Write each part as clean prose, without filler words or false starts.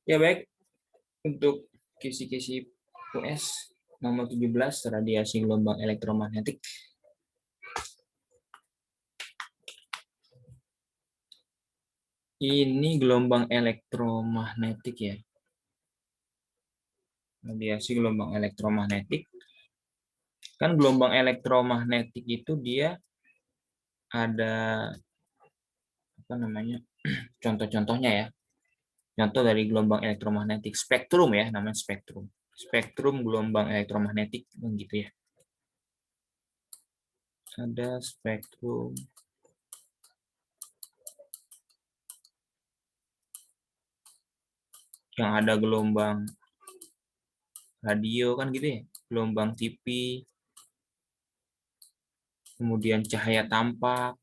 Ya baik, untuk kisi-kisi US nomor 17 radiasi gelombang elektromagnetik. Ini gelombang elektromagnetik ya. Radiasi gelombang elektromagnetik. Kan gelombang elektromagnetik itu dia ada apa namanya? Contoh-contohnya ya. Contoh dari gelombang elektromagnetik spektrum ya, namanya spektrum. Spektrum gelombang elektromagnetik begitu ya. Ada spektrum yang ada gelombang radio kan gitu ya, gelombang TV, kemudian cahaya tampak.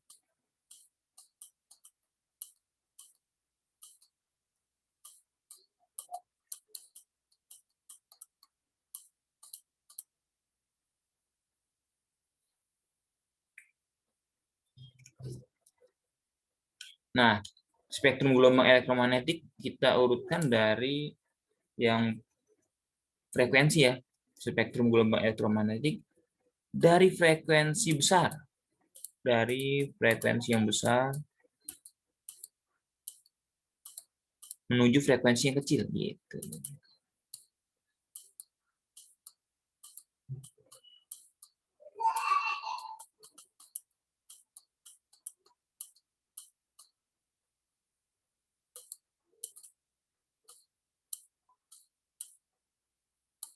Nah, spektrum gelombang elektromagnetik kita urutkan dari yang frekuensi ya, spektrum gelombang elektromagnetik dari frekuensi besar, dari frekuensi yang besar menuju frekuensi yang kecil gitu.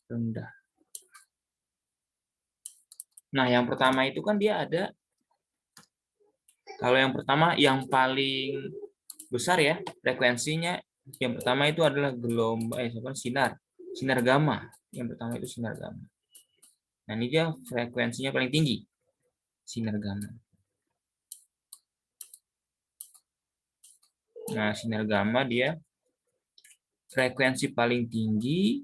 Rendah. Nah, yang pertama itu kan dia ada, kalau yang pertama yang paling besar ya frekuensinya, yang pertama itu adalah gelombang sinar gamma. Yang pertama itu sinar gamma. Nah, ini dia frekuensinya paling tinggi, sinar gamma. Nah, sinar gamma dia frekuensi paling tinggi,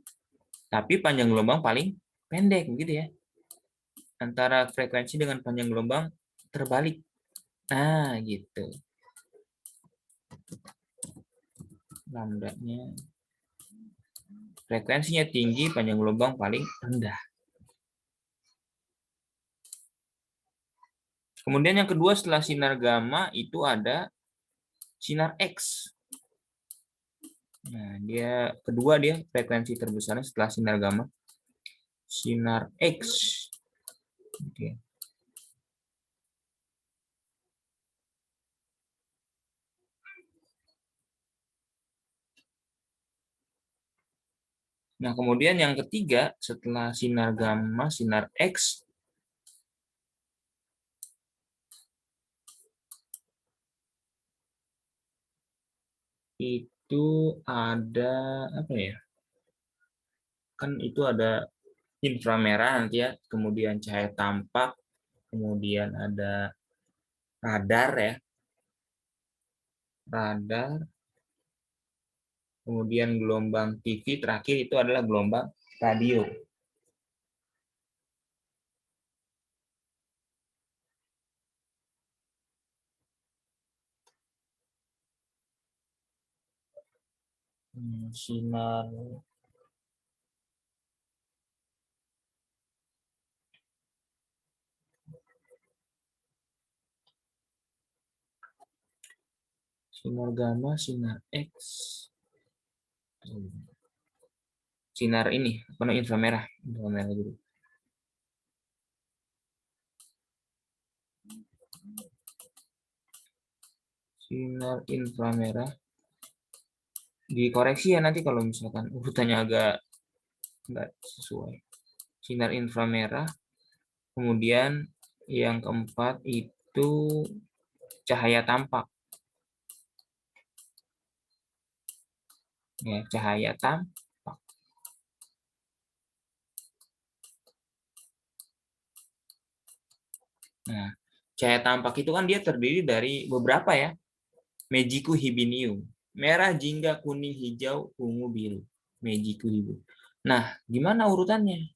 tapi panjang gelombang paling pendek, begitu ya. Antara frekuensi dengan panjang gelombang terbalik. Nah, gitu. Lambdanya. Frekuensinya tinggi, panjang gelombang paling rendah. Kemudian yang kedua setelah sinar gamma itu ada sinar X. Nah, dia frekuensi terbesarnya setelah sinar gamma. Sinar X. Oke. Nah, kemudian yang ketiga setelah sinar gamma, sinar X itu ada apa ya? Kan itu ada inframerah nanti ya, kemudian cahaya tampak, kemudian ada radar ya, radar, kemudian gelombang TV, terakhir itu adalah gelombang radio. Sinar sinar gamma, sinar X, sinar ini apa namanya, inframerah, inframerah dulu. Sinar inframerah dikoreksi ya nanti kalau misalkan urutannya agak nggak sesuai. Sinar inframerah, kemudian yang keempat itu cahaya tampak. Ya, cahaya tampak. Nah, cahaya tampak itu kan dia terdiri dari beberapa ya. Mejiku hibinium. Merah, jingga, kuning, hijau, ungu, biru. Mejiku hibinium. Nah, gimana urutannya?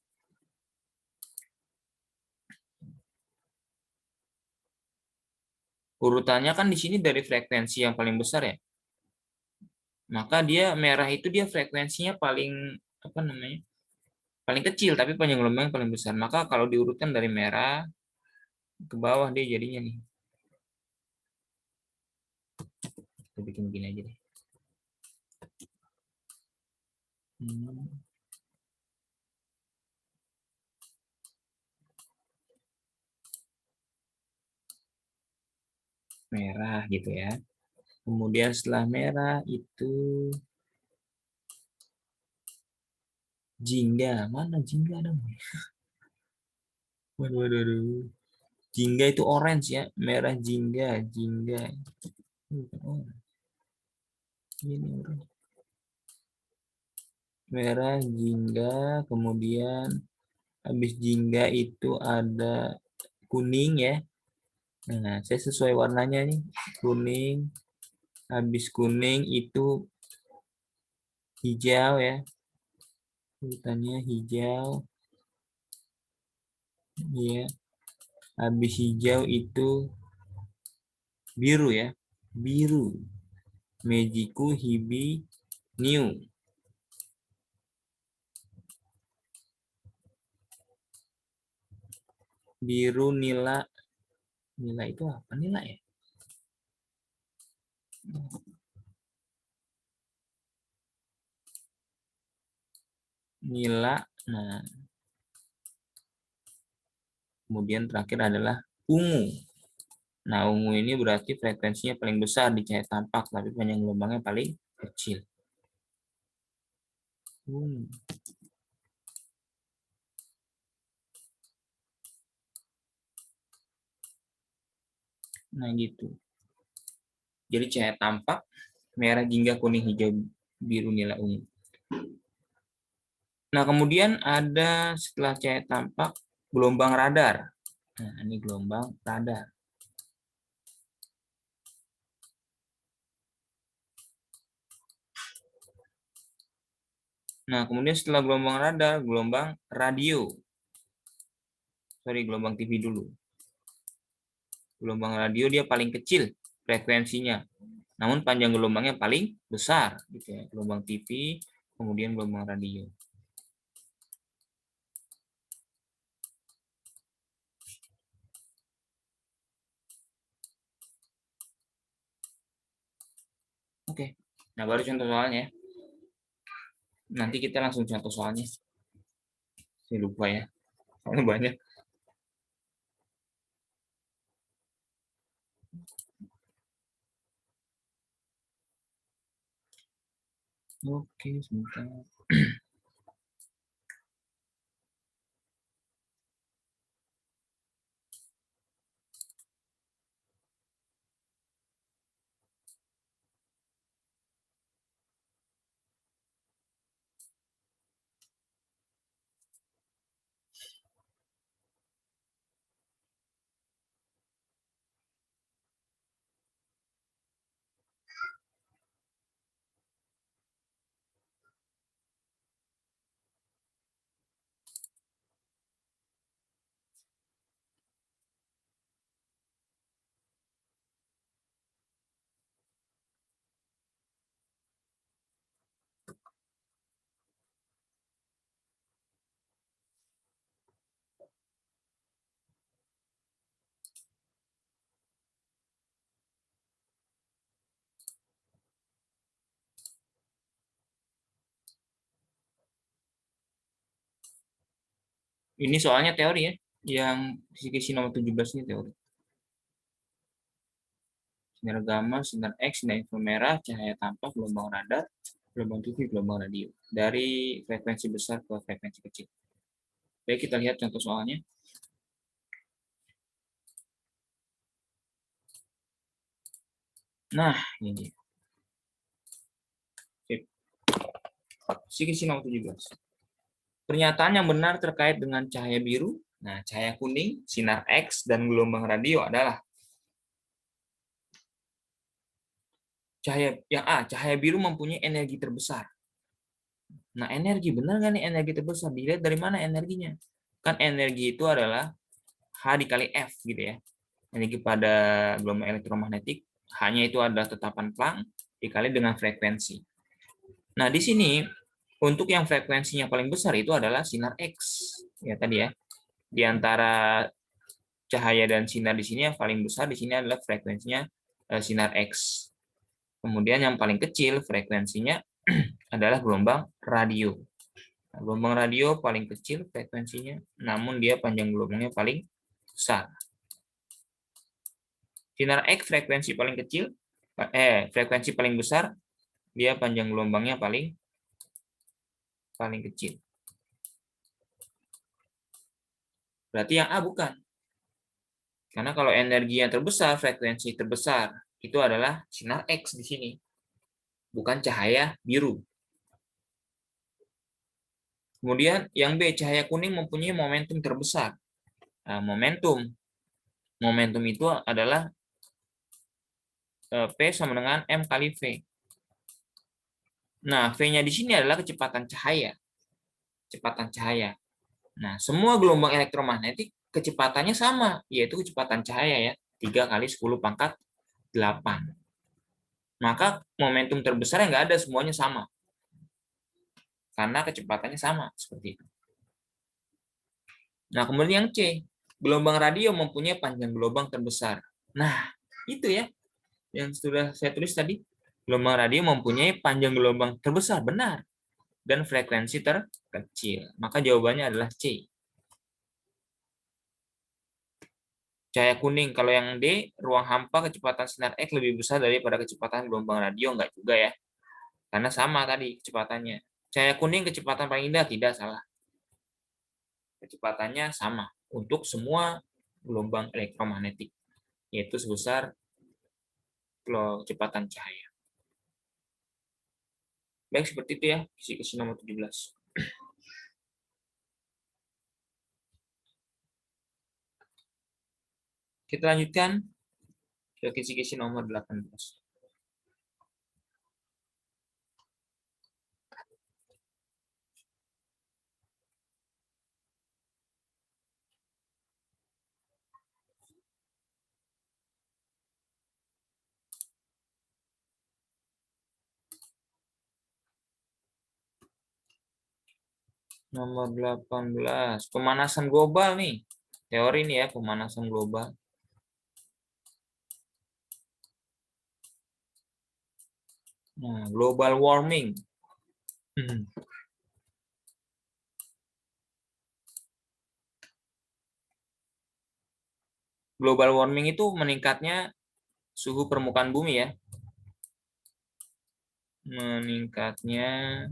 Urutannya kan di sini dari frekuensi yang paling besar ya. maka dia merah itu dia frekuensinya paling apa namanya? Paling kecil tapi panjang gelombang paling besar. Maka kalau diurutkan dari merah ke bawah dia jadinya nih. Kita bikin begini aja deh. Merah gitu ya. Kemudian setelah merah itu jingga. Mana jingga dong? Waduh, waduh, waduh. Jingga itu orange ya. Merah jingga, jingga. Oh, ini orange. Merah jingga, kemudian habis jingga itu ada kuning ya. Nah, saya sesuai warnanya nih. Kuning, habis kuning itu hijau ya. Urutannya hijau. Ya. Habis hijau itu biru ya. Biru. Mejiku hibi new. Biru nila. Nila itu apa nila ya? Nila. Nah, kemudian terakhir adalah ungu. Nah, ungu ini berarti frekuensinya paling besar di cahaya tampak, tapi panjang gelombangnya paling kecil. Nah, gitu. Jadi cahaya tampak, merah, jingga, kuning, hijau, biru, nila, ungu. Nah, kemudian ada setelah cahaya tampak, gelombang radar. Nah, ini gelombang radar. Nah, kemudian setelah gelombang radar, gelombang radio. Sorry, gelombang TV dulu. Gelombang radio dia paling kecil frekuensinya. Namun panjang gelombangnya paling besar. Gitu ya. Gelombang TV, kemudian gelombang radio. Oke, nah baru contoh soalnya. Nanti kita langsung contoh soalnya. Saya lupa ya, soalnya banyak. Oke, sebentar. Ini soalnya teori ya, yang kisi-kisi nomor 17 ini teori. Sinar gamma, sinar X, sinar inframerah, cahaya tampak, gelombang radar, gelombang TV, gelombang radio. Dari frekuensi besar ke frekuensi kecil. Baik, kita lihat contoh soalnya. Nah, ini. Kisi-kisi nomor 17. Pernyataan yang benar terkait dengan cahaya biru, nah cahaya kuning, sinar X, dan gelombang radio adalah cahaya biru mempunyai energi terbesar. Nah, energi benar nggak nih energi terbesar? Dilihat dari mana energinya? Kan energi itu adalah H dikali F gitu ya. Energi pada gelombang elektromagnetik hanya itu adalah tetapan Planck dikali dengan frekuensi. Nah, di sini untuk yang frekuensinya paling besar itu adalah sinar X. Ya tadi ya. Di antara cahaya dan sinar di sini yang paling besar di sini adalah frekuensinya sinar X. Kemudian yang paling kecil frekuensinya adalah gelombang radio. Nah, gelombang radio paling kecil frekuensinya, namun dia panjang gelombangnya paling besar. Sinar X frekuensi paling kecil, frekuensi paling besar, dia panjang gelombangnya paling kecil. Berarti yang A bukan. Karena kalau energi yang terbesar, frekuensi terbesar, itu adalah sinar X di sini. Bukan cahaya biru. Kemudian yang B, cahaya kuning mempunyai momentum terbesar. Nah, momentum itu adalah P sama dengan M kali V. Nah, V-nya di sini adalah kecepatan cahaya. Kecepatan cahaya. Nah, semua gelombang elektromagnetik kecepatannya sama, yaitu kecepatan cahaya ya, 3 kali 10 pangkat 8. Maka momentum terbesar yang nggak ada, semuanya sama. Karena kecepatannya sama, seperti itu. Nah, kemudian yang C, gelombang radio mempunyai panjang gelombang terbesar. Nah, itu ya, yang sudah saya tulis tadi. Gelombang radio mempunyai panjang gelombang terbesar, benar. Dan frekuensi terkecil. Maka jawabannya adalah C. Cahaya kuning, kalau yang D, ruang hampa kecepatan sinar X lebih besar daripada kecepatan gelombang radio, enggak juga ya. Karena sama tadi kecepatannya. Cahaya kuning kecepatan paling rendah, tidak salah. Kecepatannya sama untuk semua gelombang elektromagnetik, yaitu sebesar kecepatan cahaya. Baik, seperti itu ya, kisi-kisi nomor 17. Kita lanjutkan ke kisi-kisi nomor 18. Nomor 18, pemanasan global nih. Teori nih ya, pemanasan global. Nah, global warming. Global warming itu meningkatnya suhu permukaan bumi ya. Meningkatnya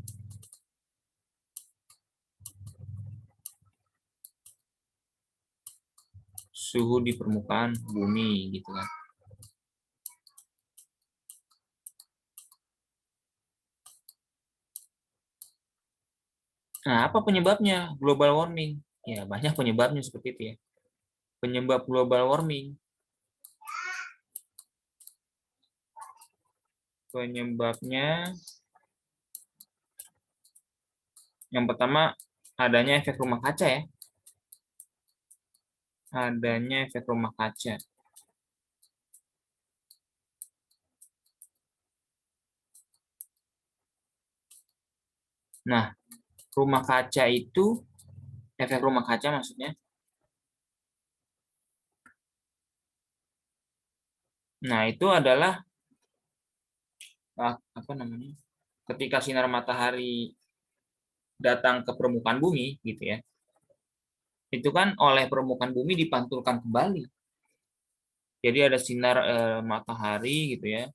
suhu di permukaan bumi gitu kan. Nah, apa penyebabnya global warming? Ya, banyak penyebabnya seperti itu ya. Penyebab global warming. Penyebabnya yang pertama adanya efek rumah kaca ya. Adanya efek rumah kaca. Nah, rumah kaca itu, efek rumah kaca maksudnya. Nah, itu adalah apa namanya? Ketika sinar matahari datang ke permukaan bumi gitu ya. Itu kan oleh permukaan bumi dipantulkan kembali. Jadi ada sinar matahari gitu ya.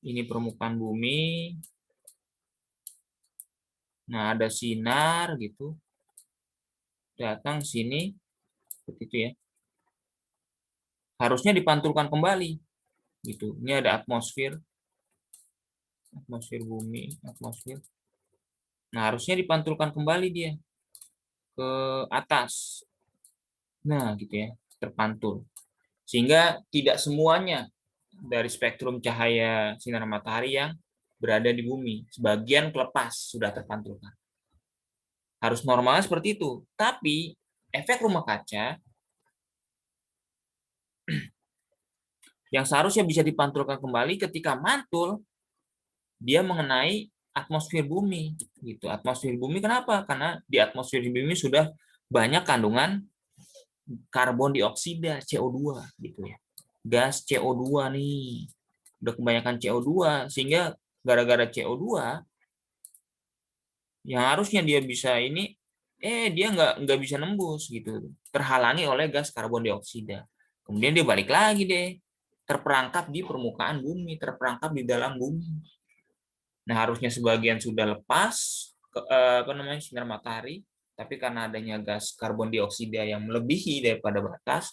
Ini permukaan bumi. Nah, ada sinar gitu. Datang sini seperti itu ya. Harusnya dipantulkan kembali gitu. Ini ada atmosfer bumi, atmosfer. Nah, harusnya dipantulkan kembali dia ke atas. Nah, gitu ya, terpantul. Sehingga tidak semuanya dari spektrum cahaya sinar matahari yang berada di bumi. Sebagian kelepas, sudah terpantulkan. Harus normalnya seperti itu. Tapi efek rumah kaca yang seharusnya bisa dipantulkan kembali ketika mantul, dia mengenai atmosfer bumi gitu. Atmosfer bumi kenapa? Karena di atmosfer bumi sudah banyak kandungan karbon dioksida, CO2 gitu ya. Gas CO2 nih. Udah kebanyakan CO2 sehingga gara-gara CO2 yang harusnya dia bisa ini dia nggak bisa nembus gitu. Terhalangi oleh gas karbon dioksida. Kemudian dia balik lagi deh. Terperangkap di permukaan bumi, terperangkap di dalam bumi. Nah, harusnya sebagian sudah lepas sinar matahari, tapi karena adanya gas karbon dioksida yang melebihi daripada batas,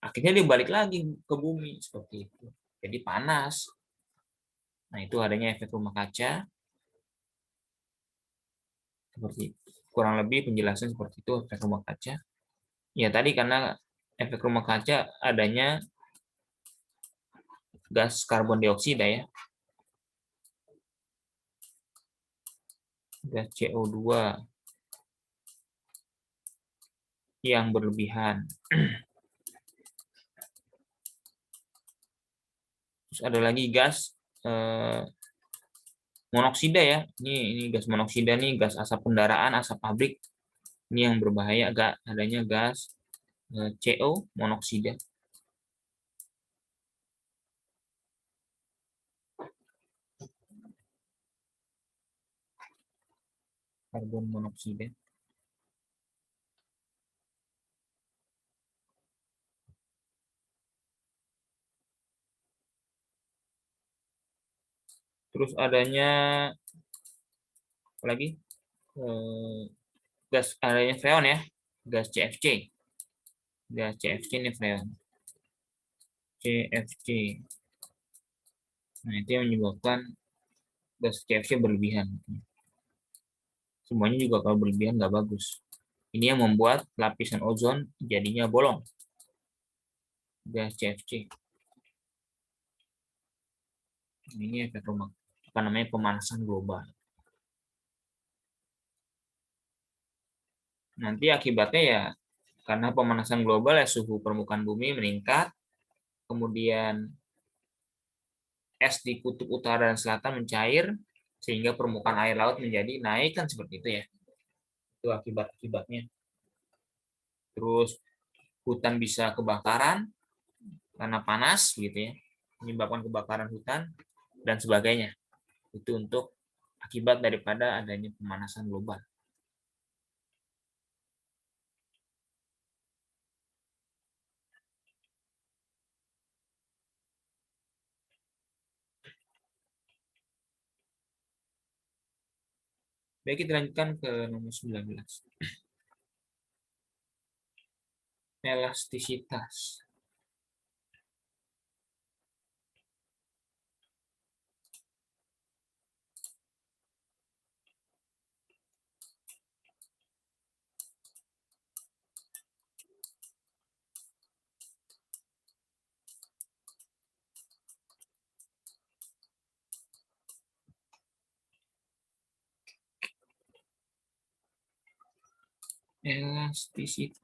akhirnya dia balik lagi ke bumi seperti itu. Jadi panas. Nah, itu adanya efek rumah kaca. Seperti kurang lebih penjelasan seperti itu efek rumah kaca. Ya tadi karena efek rumah kaca adanya gas karbon dioksida ya, gas CO2 yang berlebihan. Terus ada lagi gas monoksida ya. Ini gas monoksida nih, gas asap kendaraan, asap pabrik. Ini yang berbahaya, agak adanya gas CO monoksida. Karbon monoksida. Terus adanya apa lagi? Gas adanya freon ya, gas CFC. Gas CFC ini freon. CFC. Nah, itu yang menyebabkan gas CFC berlebihan. Semuanya juga kalau berlebihan nggak bagus. Ini yang membuat lapisan ozon jadinya bolong. Gas CFC. Ini efek rumah, apa namanya, pemanasan global. Nanti akibatnya ya karena pemanasan global ya suhu permukaan bumi meningkat, kemudian es di kutub utara dan selatan mencair sehingga permukaan air laut menjadi naik kan seperti itu ya. Itu akibatnya. Terus hutan bisa kebakaran karena panas gitu ya, menyebabkan kebakaran hutan dan sebagainya. Itu untuk akibat daripada adanya pemanasan global. Baik, kita lanjutkan ke nomor 19. Elastisitas. Elastisitas.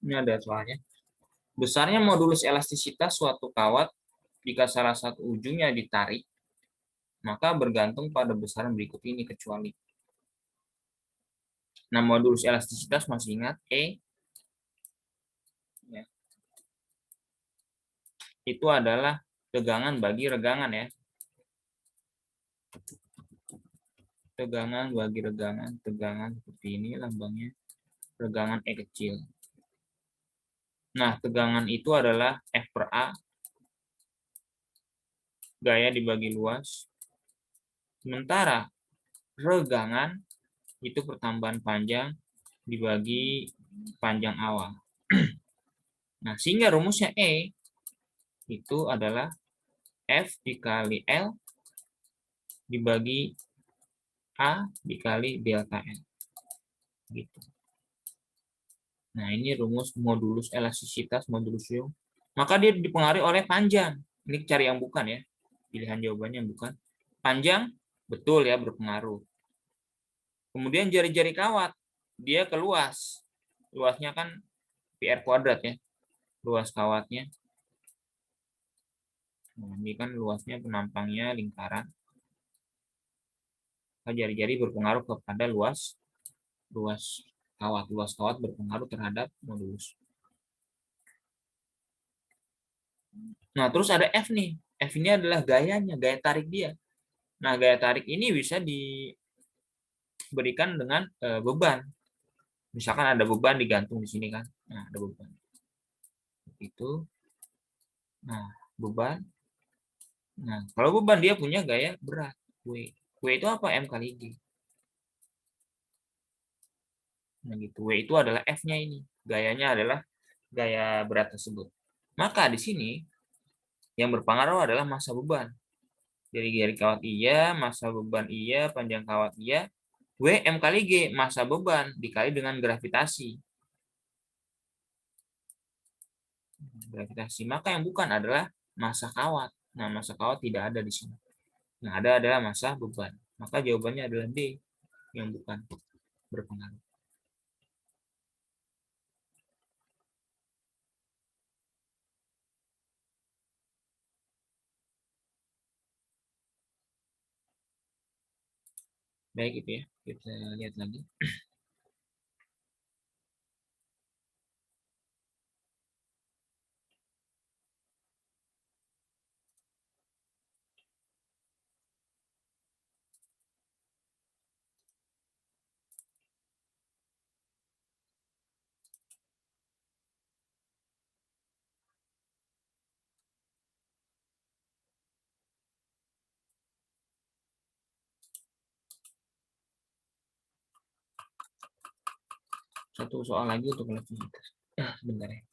Ini ada soalnya. Besarnya modulus elastisitas suatu kawat jika salah satu ujungnya ditarik, maka bergantung pada besaran berikut ini kecuali. Nah, modulus elastisitas masih ingat E ya, itu adalah tegangan bagi regangan ya. Tegangan bagi regangan, tegangan seperti ini lambangnya, regangan E kecil. Nah, tegangan itu adalah F per A, gaya dibagi luas. Sementara regangan itu pertambahan panjang dibagi panjang awal. Nah, sehingga rumusnya E itu adalah F dikali L dibagi A dikali delta L. Gitu. Nah, ini rumus modulus elastisitas modulus Young. Maka dia dipengaruhi oleh panjang. Ini cari yang bukan ya. Pilihan jawabannya yang bukan. Panjang, betul ya berpengaruh. Kemudian jari-jari kawat, dia ke luas. Luasnya kan PR kuadrat ya. Luas kawatnya. Nah, ini kan luasnya penampangnya lingkaran. Jari-jari berpengaruh kepada luas luas kawat. Luas kawat berpengaruh terhadap modulus. Nah, terus ada F nih. F ini adalah gayanya, gaya tarik dia. Nah, gaya tarik ini bisa diberikan dengan beban. Misalkan ada beban digantung di sini kan. Nah, ada beban. Itu. Nah, beban. Nah, kalau beban dia punya gaya berat. W. W itu apa? M kali G. Nah, gitu. W itu adalah F-nya ini. Gayanya adalah gaya berat tersebut. Maka di sini yang berpengaruh adalah massa beban. Jadi jari kawat iya, massa beban iya, panjang kawat iya. W M kali G, massa beban dikali dengan gravitasi. Gravitasi. Maka yang bukan adalah massa kawat. Nah, massa kawat tidak ada di sini. Yang ada adalah massa beban. Maka jawabannya adalah D, yang bukan berpengaruh. Baik itu ya. Kita lihat lagi. Satu soal lagi untuk elastisitas. Sebentar ya.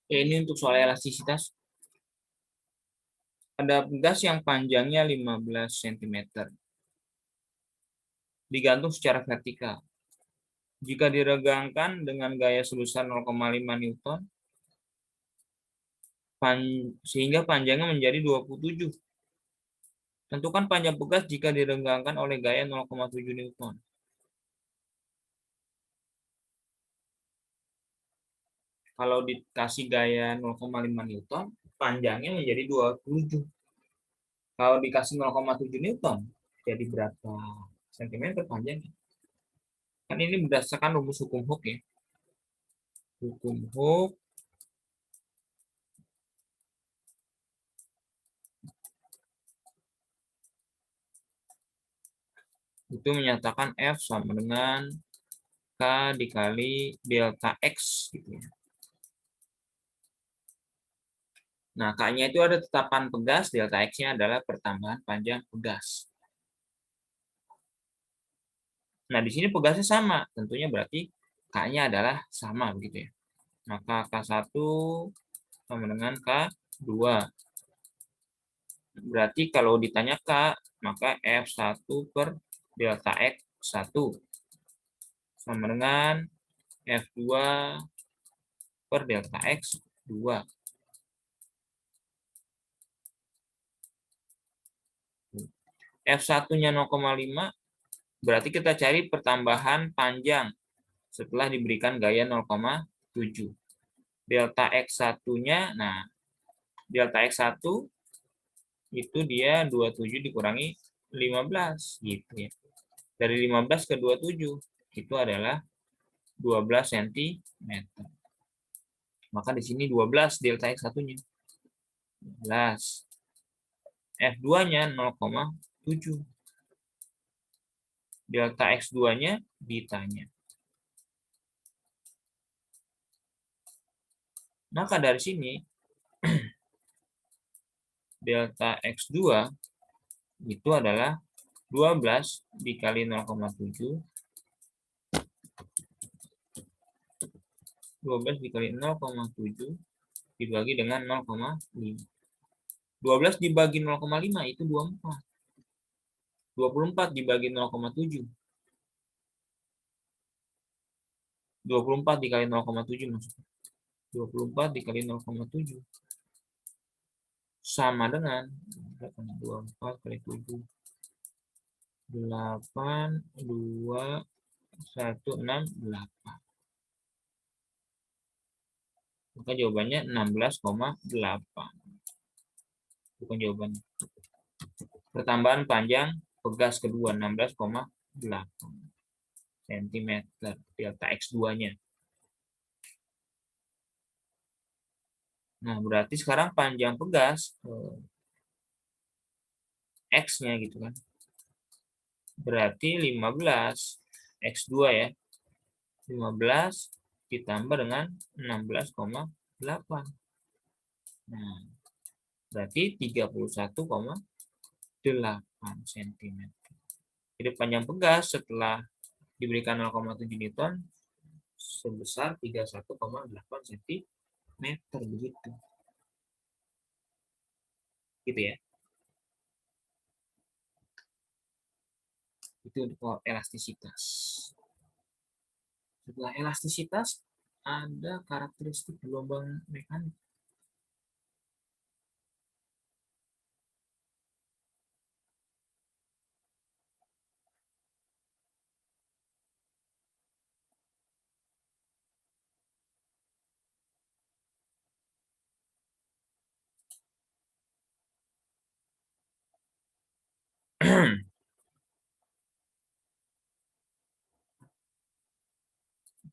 Ini untuk soal elastisitas. Ada gas yang panjangnya 15 cm, digantung secara vertikal. Jika diregangkan dengan gaya sebesar 0,5 Newton, sehingga panjangnya menjadi 27. Tentukan panjang pegas jika diregangkan oleh gaya 0,7 Newton. Kalau dikasih gaya 0,5 Newton, panjangnya menjadi 27. Kalau dikasih 0,7 Newton, jadi berapa sentimeter panjangnya? Kan ini berdasarkan rumus hukum Hooke ya. Hukum Hooke itu menyatakan F sama dengan K dikali delta X gitu ya. Nah, K-nya itu ada tetapan pegas, delta X-nya adalah pertambahan panjang pegas. Nah, di sini pegasnya sama, tentunya berarti K-nya adalah sama begitu ya. Maka K1 sama dengan K2. Berarti kalau ditanya K, maka F1 per delta X1 sama dengan F2 per delta X2. F1-nya 0,5, berarti kita cari pertambahan panjang setelah diberikan gaya 0,7. Delta X1-nya, nah, delta X1 itu dia 27 dikurangi 15 gitu ya. Dari 15 ke 27 itu adalah 12 cm. Maka di sini 12 delta X1-nya. 12. F2-nya 0,7. Delta X2-nya ditanya. Maka dari sini delta X2 itu adalah 12 dikali 0,7. 12 dikali 0,7 dibagi dengan 0,5. 12 dibagi 0,5 itu 24. 24 dibagi 0,7. 24 dikali 0,7 maksudnya. 24 dikali 0,7 sama dengan 24 kali 7. 8, 2, 1, 6, 8. Maka jawabannya 16,8. Bukan jawabannya. Pertambahan panjang pegas kedua 16,8 cm. Delta X2-nya. Nah, berarti sekarang panjang pegas X-nya gitu kan. Berarti 15 X2 ya. 15 ditambah dengan 16,8. Nah, berarti 31,8 cm. Jadi panjang pegas setelah diberikan 0,7 Newton sebesar 31,8 cm begitu. Gitu ya. Itu untuk elastisitas. Setelah elastisitas ada karakteristik gelombang mekanik.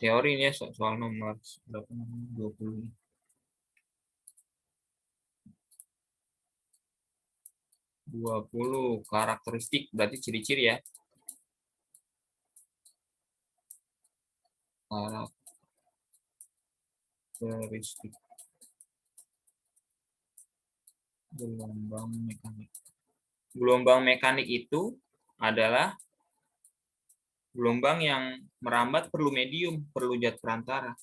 Teori ini ya soal nomor 20. 20 karakteristik berarti ciri-ciri ya. Karakteristik gelombang mekanik. Gelombang mekanik itu adalah gelombang yang merambat perlu medium, perlu zat perantara.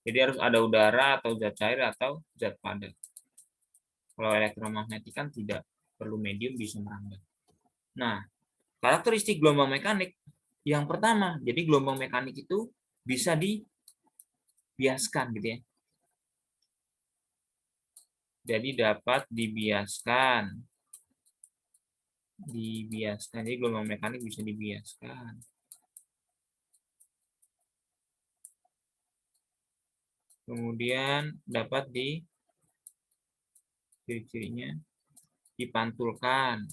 Jadi harus ada udara atau zat cair atau zat padat. Kalau elektromagnetik kan tidak perlu medium, bisa merambat. Nah, karakteristik gelombang mekanik yang pertama, jadi gelombang mekanik itu bisa dibiaskan gitu ya. Jadi dapat dibiaskan. Jadi gelombang mekanik bisa dibiaskan. Kemudian dapat ciri-cirinya dipantulkan.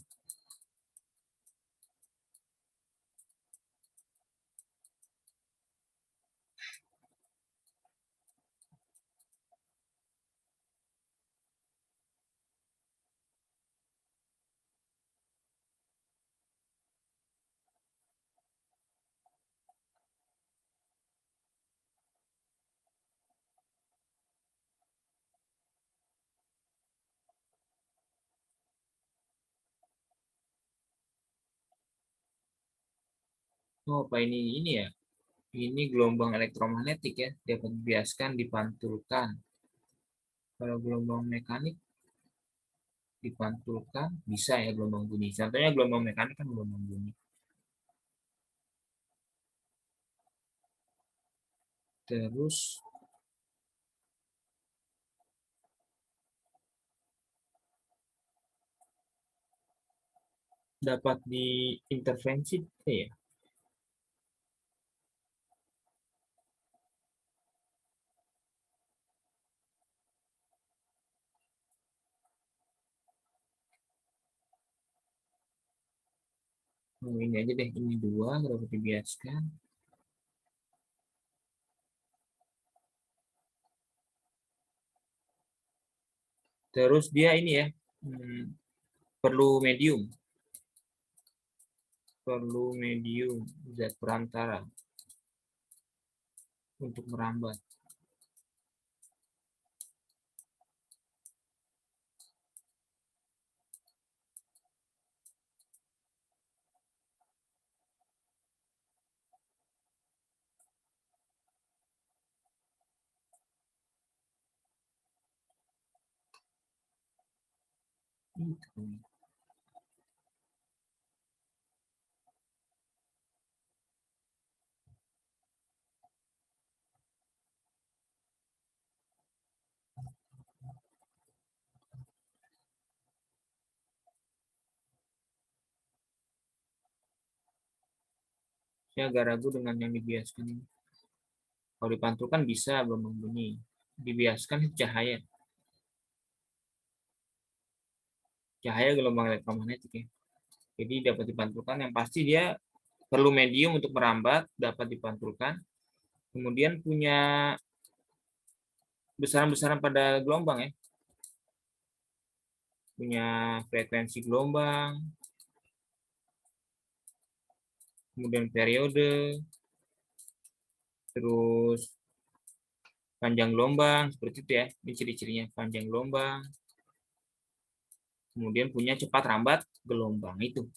Oh, apa ini ya? Ini gelombang elektromagnetik ya, dapat dibiaskan, dipantulkan. Kalau gelombang mekanik dipantulkan bisa ya gelombang bunyi. Contohnya gelombang mekanik kan gelombang bunyi. Terus dapat diintervensi ya. Oh, ini aja deh, ini dua dapat dibiaskan. Terus dia ini ya, perlu medium, zat perantara untuk merambat. Itu. Saya agak ragu dengan yang dibiaskan ini. Kalau dipantulkan bisa gelombang bunyi. dibiaskan cahaya. Cahaya gelombang elektromagnetik ya. Jadi dapat dipantulkan. Yang pasti dia perlu medium untuk merambat, dapat dipantulkan. Kemudian punya besaran-besaran pada gelombang ya. Punya frekuensi gelombang, kemudian periode, terus panjang gelombang, seperti itu ya. Ini ciri-cirinya panjang gelombang. Kemudian punya cepat rambat gelombang itu.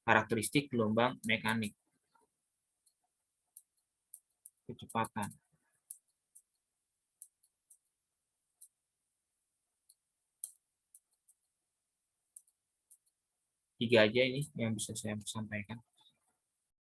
Karakteristik gelombang mekanik. Kecepatan. Tiga aja ini yang bisa saya sampaikan.